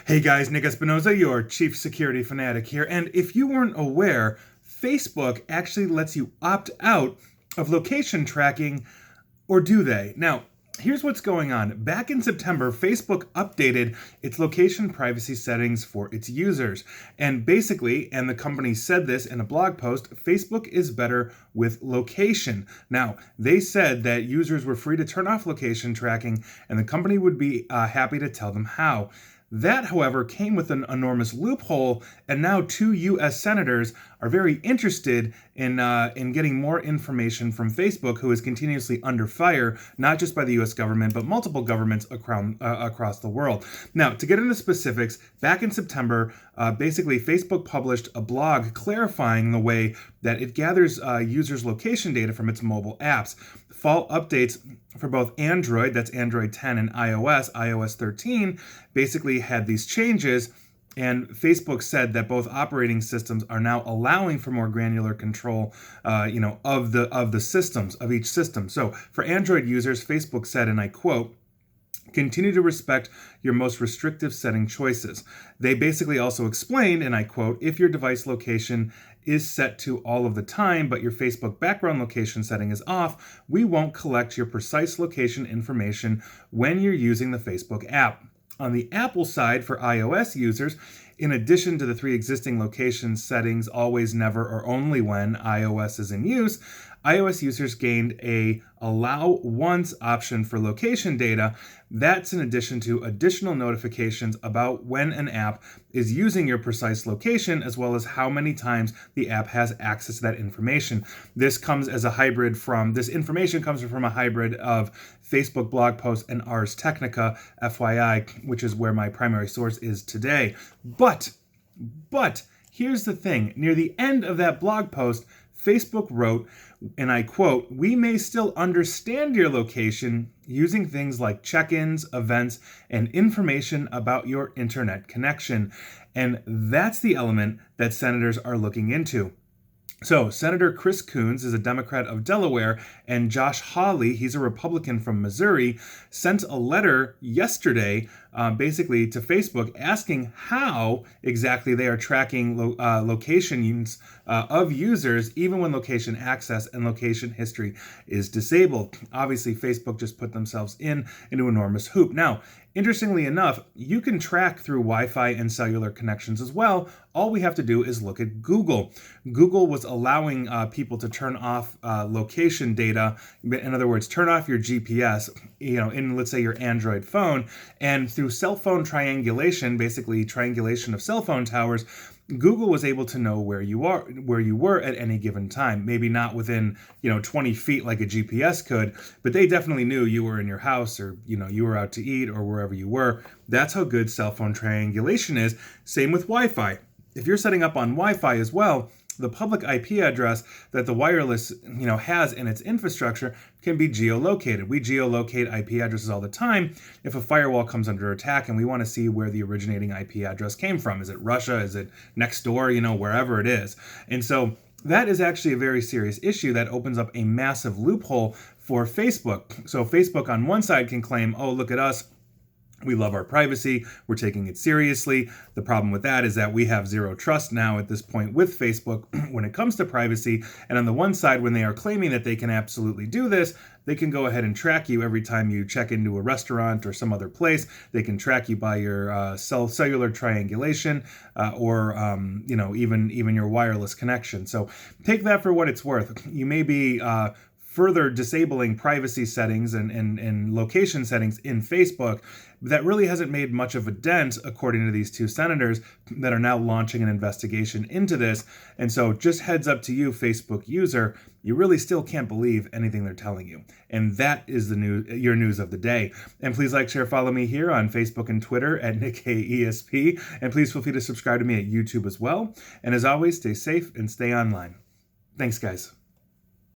Hey guys, Nick Espinoza, your chief security fanatic here. And if you weren't aware, Facebook actually lets you opt out of location tracking, or do they? Now, here's what's going on. Back in September, Facebook updated its location privacy settings for its users. And basically, and the company said this in a blog post, Facebook is better with location. Now, they said that users were free to turn off location tracking, and the company would be happy to tell them how. That, however, came with an enormous loophole, and now two U.S. senators are very interested in getting more information from Facebook, who is continuously under fire, not just by the U.S. government, but multiple governments across the world. Now, to get into specifics, back in September, basically Facebook published a blog clarifying the way that it gathers users' location data from its mobile apps. Fall updates for both Android, that's Android 10, and iOS 13, basically had these changes, and Facebook said that both operating systems are now allowing for more granular control, of the systems, of each system. So for Android users, Facebook said, and I quote, "Continue to respect your most restrictive setting choices." They basically also explained, and I quote, "If your device location is set to all of the time, but your Facebook background location setting is off, we won't collect your precise location information when you're using the Facebook app." On the Apple side, for iOS users, in addition to the three existing location settings, always, never, or only when iOS is in use, iOS users gained a allow once option for location data. That's in addition to additional notifications about when an app is using your precise location, as well as how many times the app has access to that information. This information comes from a hybrid of Facebook blog posts and Ars Technica, FYI, which is where my primary source is today. But here's the thing. Near the end of that blog post, Facebook wrote, and I quote, "We may still understand your location using things like check-ins, events, and information about your internet connection." And that's the element that senators are looking into. So, Senator Chris Coons is a Democrat of Delaware, and Josh Hawley, he's a Republican from Missouri, sent a letter yesterday, basically to Facebook, asking how exactly they are tracking locations of users, even when location access and location history is disabled. Obviously, Facebook just put themselves into an enormous hoop. Now, interestingly enough, you can track through Wi-Fi and cellular connections as well. All we have to do is look at Google. Google was allowing people to turn off location data. In other words, turn off your GPS, in, let's say, your Android phone. And through cell phone triangulation, basically triangulation of cell phone towers, Google was able to know where you were at any given time. Maybe not within 20 feet like a GPS could, but they definitely knew you were in your house, or you were out to eat, or wherever you were. That's how good cell phone triangulation is. Same with Wi-Fi. If you're setting up on Wi-Fi as well, the public IP address that the wireless has in its infrastructure can be geolocated. We geolocate IP addresses all the time if a firewall comes under attack and we want to see where the originating IP address came from. Is it Russia? Is it next door? Wherever it is. And so that is actually a very serious issue that opens up a massive loophole for Facebook. So Facebook on one side can claim, "Oh, look at us. We love our privacy. We're taking it seriously." The problem with that is that we have zero trust now at this point with Facebook when it comes to privacy. And on the one side, when they are claiming that they can absolutely do this, they can go ahead and track you every time you check into a restaurant or some other place. They can track you by your cellular triangulation or even your wireless connection. So take that for what it's worth. You may be further disabling privacy settings and location settings in Facebook. That really hasn't made much of a dent, according to these two senators that are now launching an investigation into this. And so just heads up to you, Facebook user, you really still can't believe anything they're telling you. And that is your news of the day. And please like, share, follow me here on Facebook and Twitter at NickKESP. And please feel free to subscribe to me at YouTube as well. And as always, stay safe and stay online. Thanks, guys.